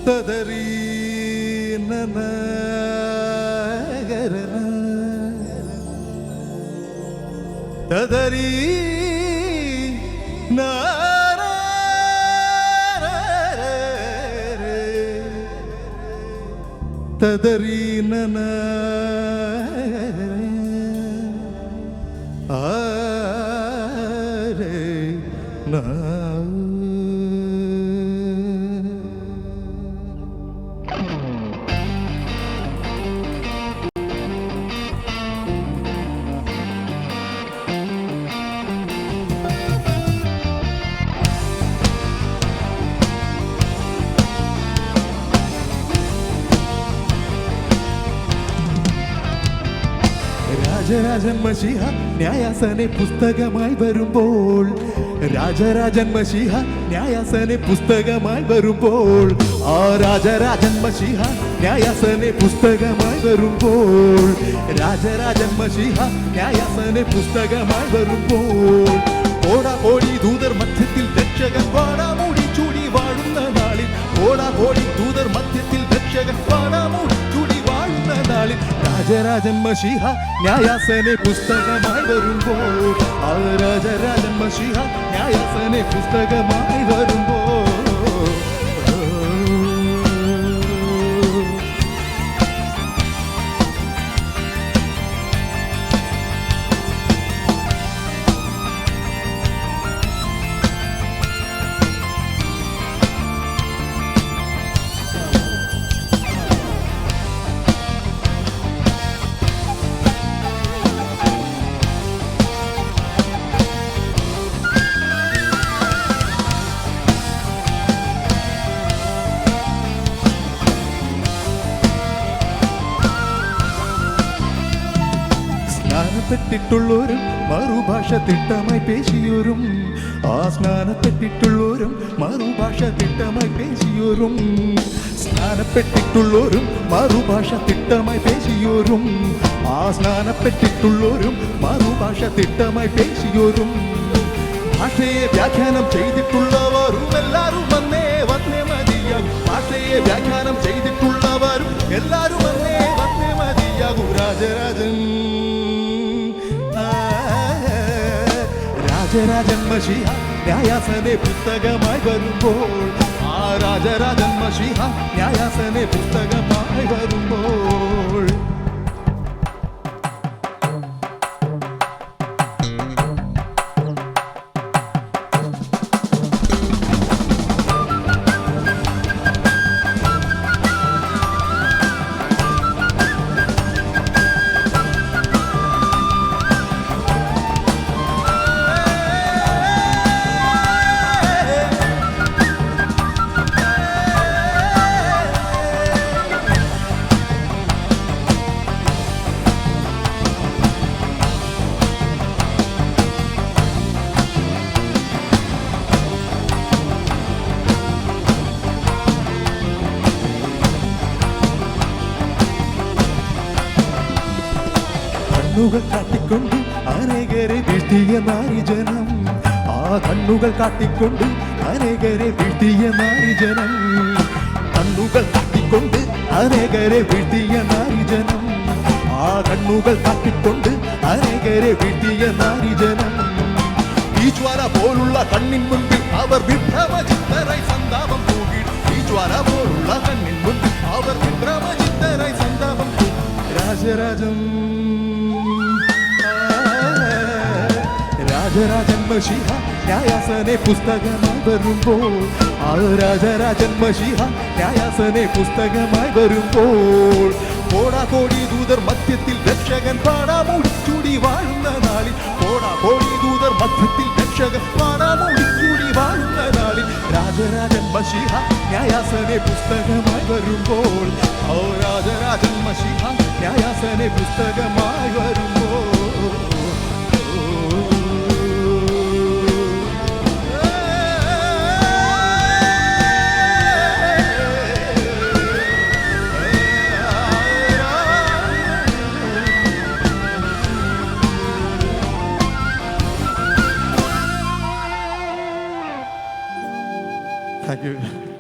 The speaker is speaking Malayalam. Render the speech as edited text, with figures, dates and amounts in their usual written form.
തദരീ നന തദരീ തദരീ നന രാജരാജൻ മശീഹ ന്യായാസനെ പുസ്തകമായി വരുമ്പോൾ രാജരാജൻ മശീഹ ന്യായാസനെ പുസ്തകമായി വരുമ്പോൾ ആ രാജരാജൻ മശീഹ ന്യായാസനെ പുസ്തകമായി വരുമ്പോൾ രാജരാജൻ മശീഹ ന്യായാസനെ പുസ്തകമായി വരുമ്പോൾ കോടാകോടി ദൂതർ മധ്യത്തിൽ രക്ഷകൻ വാടാമൂടി ചൂടി വാഴുന്ന നാളിൽ കോടാകോടി ദൂതർ മധ്യത്തിൽ രക്ഷകൻ വാടാമൂടി ചൂടി വാഴുന്ന നാളിൽ രാജരാജൻ മശീഹ ന്യായാസനെ പുസ്തകമായി വരുമ്പോൾ ആ രാജരാജൻ മശീഹ ന്യായാസനെ പുസ്തകമായി വരുമ്പോൾ സ്നാനപ്പെട്ടിട്ടുള്ളോരും മറുഭാഷ തിട്ടമായി പേശിയോരും ആ സ്നാനപ്പെട്ടിട്ടുള്ളോരും മറുഭാഷ തിട്ടമായി പേശിയോരും സ്നാനപ്പെട്ടിട്ടുള്ളോരും മറുഭാഷ തിട്ടമായി പേശിയോരും ആ സ്നാനപ്പെട്ടിട്ടുള്ളോരും മറുഭാഷ തിട്ടമായി പേശിയോരും ഭാഷയെ വ്യാഖ്യാനം ചെയ്തിട്ടുള്ളവരും എല്ലാവരും വന്നേ മതിയാകും ഭാഷയെ വ്യാഖ്യാനം ചെയ്തിട്ടുള്ളവരും എല്ലാവരും വന്നേ മതിയാകും രാജരാജൻ രാജരാജൻ മശീഹ ന്യായാസനെ പുസ്തകമായി വരുമ്പോൾ ആ രാജരാജൻ മശീഹ ന്യായാസനെ പുസ്തകമായി വരുമ്പോൾ കണ്ണുകൾ കാട്ടിക്കൊണ്ട് അനേകരെ വീഴ്ത്തിയ നാരിജനം ആ കണ്ണുകൾ കാട്ടിക്കൊണ്ട് അനേകരെ വീഴ്ത്തിയ നാരിജനം കണ്ണുകൾ കാട്ടിക്കൊണ്ട് അനേകരെ വീഴ്ത്തിയ നാരിജനം ആ കണ്ണുകൾ കാട്ടിക്കൊണ്ട് അനേകരെ വീഴ്ത്തിയ നാരിജനം ഈ ജ്വാല പോലുള്ള കണ്ണിൻ മുൻപിൽ അവർ വിഭ്രമചിത്തരായി സന്താപം തൂകി ഈ ജ്വാല പോലുള്ള കണ്ണിൻ മുൻപിൽ അവർ വിഭ്രമചിത്തരായി സന്താപം തൂകി രാജരാജൻ രാജരാജൻ മശീഹ ന്യായാസനെ പുസ്തകമായി വരുമ്പോൾ ആ രാജരാജൻ മശീഹ ന്യായാസനെ പുസ്തകമായി വരുമ്പോൾ കോടാകോടി ദൂതർ മധ്യത്തിൽ രക്ഷകൻ പാടാമൂടി ചൂടി വാഴുന്ന നാളിൽ കോടാകോടി ദൂതർ മധ്യത്തിൽ രക്ഷകൻ പാടാമൂടി ചൂടി വാഴുന്ന നാളിൽ രാജരാജൻ മശീഹ ന്യായാസനെ പുസ്തകമായി വരുമ്പോൾ ആ രാജരാജൻ മശീഹ ന്യായാസനെ പുസ്തകമായി വരുമ്പോൾ Thank you.